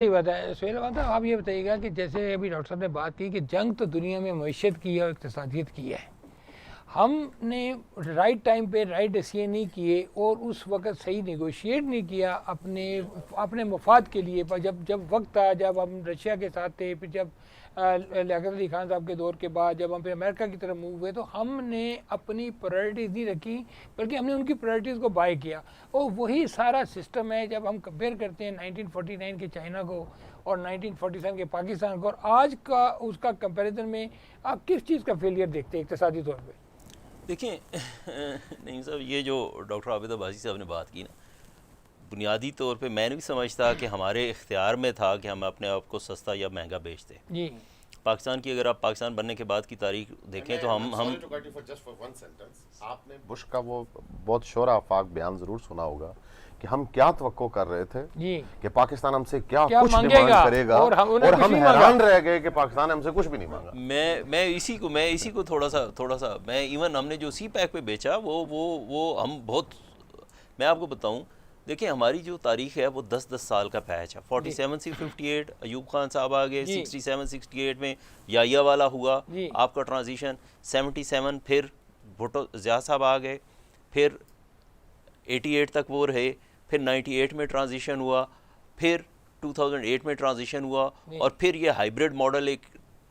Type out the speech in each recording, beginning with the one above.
सही बात है सुहेल। बात है, आप ये बताइएगा कि जैसे अभी डॉक्टर साहब ने बात की कि जंग तो दुनिया में मईशत की है और इक़्तिसादियत की है। हमने राइट टाइम पे राइट डिसीजन नहीं किए और उस वक़्त सही नेगोशिएट नहीं किया अपने अपने मफाद के लिए। पर जब वक्त था, जब हम रशिया के साथ थे, फिर जब लियाकत अली खान साहब के दौर के बाद जब हम फिर अमेरिका की तरफ मूव हुए, तो हमने अपनी प्रायोरिटीज़ नहीं रखी, बल्कि हमने उनकी प्रायोरिटीज़ को बाय किया। और वही सारा सिस्टम है जब हम कंपेयर करते हैं 1949 के चाइना को और 1947 के पाकिस्तान को, और आज का उसका कंपैरिजन में आप किस चीज़ का फेलियर देखते हैं इक़्तिसादी तौर पे? देखिए नहीं साहब, ये जो डॉक्टर आबिद अब्बासी साहब ने बात की ना, बुनियादी तौर पे मैं नहीं समझता कि हमारे इख्तियार में था कि हम अपने आप को सस्ता या महंगा बेचते। जी, पाकिस्तान की अगर आप पाकिस्तान बनने के बाद की तारीख देखें तो हम आपने बुश का वो बहुत शोरा आफाक बयान जरूर सुना होगा कि हम क्या तवक्को कर रहे थे जी, कि पाकिस्तान हमसे क्या कुछ डिमांड मांगेगा करेगा, और हम हैरान रह गए कि पाकिस्तान ने हमसे कुछ भी नहीं मांगा। मैं इसी को थोड़ा सा मैं इवन हमने जो सी पैक पे बेचा वो हम बहुत, मैं आपको बताऊं, देखिए हमारी जो तारीख है वो 10-10 साल का पैच है। 47 से 58 अयूब खान साहब आ गए, 67-68 में याया वाला हुआ आपका ट्रांजिशन, 77 फिर भुट्टो ज़िया साहब आ गए, फिर 88 तक वो रहे, फिर 98 में ट्रांजिशन हुआ, फिर 2008 में ट्रांजिशन हुआ, और फिर ये हाइब्रिड मॉडल एक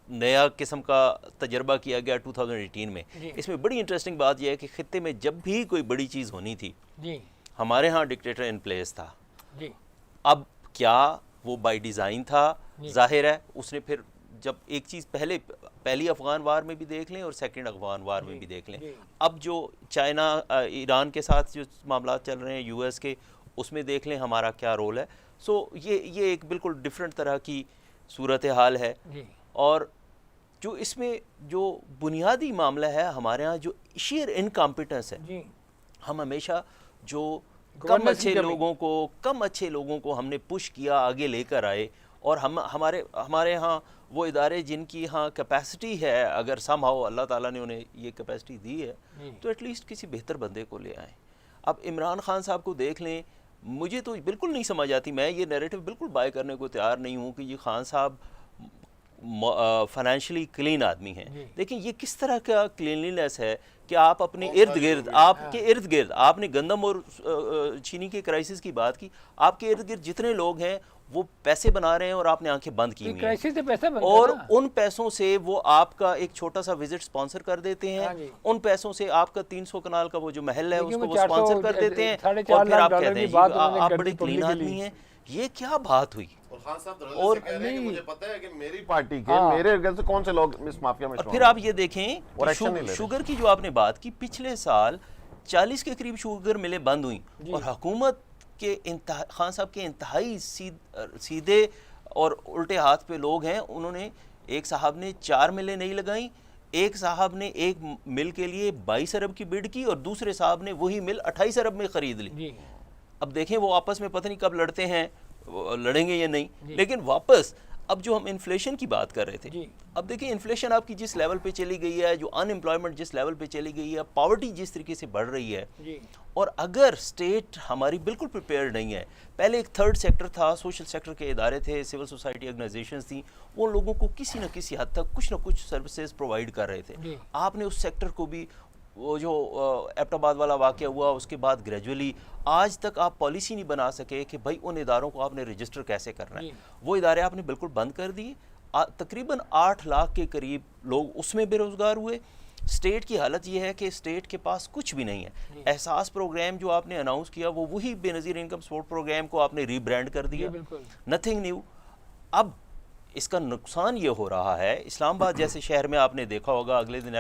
नया किस्म का तजर्बा किया गया 2018 में। इसमें बड़ी इंटरेस्टिंग बात यह है कि खित्ते में जब भी कोई बड़ी चीज़ होनी थी हमारे यहाँ डिक्टेटर इन प्लेस था जी। अब क्या वो बाय डिज़ाइन था? जाहिर है उसने फिर जब एक चीज़ पहली अफ़गान वार में भी देख लें और सेकंड अफ़गान वार में भी देख लें, अब जो चाइना ईरान के साथ जो मामला चल रहे हैं यूएस के, उसमें देख लें हमारा क्या रोल है। सो ये एक बिल्कुल डिफरेंट तरह की सूरत हाल है। और जो इसमें जो बुनियादी मामला है हमारे यहाँ जो शेयर इनकॉम्पिटेंस है, हम हमेशा जो कम अच्छे लोगों को हमने पुश किया, आगे लेकर आए, और हमारे यहाँ वो इदारे जिनकी यहाँ कैपेसिटी है, अगर समहाउ अल्लाह ताला ने उन्हें ये कैपेसिटी दी है तो एटलीस्ट किसी बेहतर बंदे को ले आए। अब इमरान खान साहब को देख लें, मुझे तो बिल्कुल नहीं समझ आती, मैं ये नैरेटिव बिल्कुल बाय करने को तैयार नहीं हूँ कि ये खान साहब फाइनेंशियली क्लीन आदमी हैं। लेकिन ये किस तरह का क्लीनलीनेस है कि आप अपने आपके इर्द गिर्द आपने गंदम और चीनी के क्राइसिस की बात की, आपके इर्द गिर्द जितने लोग हैं वो पैसे बना रहे हैं और आपने आंखें बंद की हुई हैं, और उन पैसों से वो आपका एक छोटा सा विजिट स्पॉन्सर कर देते हैं, उन पैसों से आपका 300 कनाल का वो जो महल है उसको वो स्पॉन्सर कर देते हैं, और फिर आप कहते हैं आप बड़े क्लीन आदमी हैं। ये क्या बात हुई? और नहीं, मुझे पता है कि मेरी पार्टी के मेरे इर्द से कौन से लोग इस माफिया में। और फिर आप ये देखें शुगर की जो आपने बात की, पिछले साल 40 के करीब शुगर मिलें बंद हुई, और हुकूमत के खान साहब के इंतहाई सीधे और उल्टे हाथ पे लोग हैं। उन्होंने, एक साहब ने 4 मिलें नहीं लगाई, एक साहब ने एक मिल के लिए 22 अरब की बिड की, और दूसरे साहब ने वही मिल 28 अरब में खरीद ली। अब देखें वो आपस में पता नहीं कब लड़ते हैं, लड़ेंगे या नहीं। लेकिन वापस अब जो हम इन्फ्लेशन की बात कर रहे थे, अब देखिए इन्फ्लेशन आपकी जिस लेवल पे चली गई है, जो अनएम्प्लॉयमेंट जिस लेवल पे चली गई है, पॉवर्टी जिस तरीके से बढ़ रही है, और अगर स्टेट हमारी बिल्कुल प्रिपेयर नहीं है। पहले एक थर्ड सेक्टर था, सोशल सेक्टर के इदारे थे, सिविल सोसाइटी ऑर्गेनाइजेशंस थी, वो लोगों को किसी न किसी हद तक कुछ न कुछ सर्विसेज प्रोवाइड कर रहे थे। आपने उस सेक्टर को भी, वो जो एबटाबाद वाला वाक़या हुआ उसके बाद ग्रेजुअली आज तक आप पॉलिसी नहीं बना सके कि भाई उन इदारों को आपने रजिस्टर कैसे करना है। वो इदारे आपने बिल्कुल बंद कर दिए। तकरीबन 8 लाख के करीब लोग उसमें बेरोज़गार हुए। स्टेट की हालत ये है कि स्टेट के पास कुछ भी नहीं है। एहसास प्रोग्राम जो आपने अनाउंस किया वो वही बेनज़ीर इनकम सपोर्ट प्रोग्राम को आपने रीब्रांड कर दिया, नथिंग न्यू। अब इसका नुकसान ये हो रहा है, इस्लामाबाद जैसे शहर में आपने देखा होगा अगले दिन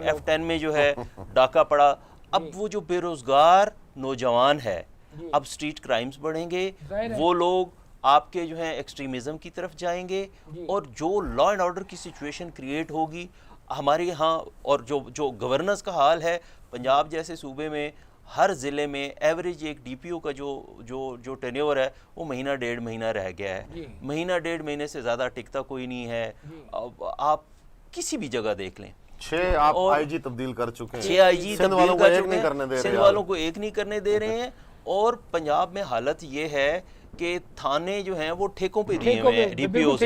F10 में जो है डाका पड़ा। अब वो जो बेरोजगार नौजवान है, अब स्ट्रीट क्राइम्स बढ़ेंगे, वो लोग आपके जो है एक्सट्रीमिज्म की तरफ जाएंगे, और जो लॉ एंड ऑर्डर की सिचुएशन क्रिएट होगी हमारे यहाँ, और जो गवर्नेंस का हाल है पंजाब जैसे सूबे में, हर ज़िले में एवरेज एक डीपीओ का जो टेन्योर है वो महीना 1.5 महीना रह गया है। महीना 1.5 महीने से ज़्यादा टिकता कोई नहीं है। आप किसी भी जगह देख लें, 6 आप आईजी तब्दील कर चुके हैं, 6 आईजी सिंध वालों को एक नहीं करने दे रहे हैं, सिंध वालों को एक नहीं करने दे रहे हैं। और पंजाब में हालत ये है कि थाने जो हैं वो ठेकों पे दिए ठेकों हुए हैं पे, डीपीओ बिल्कुल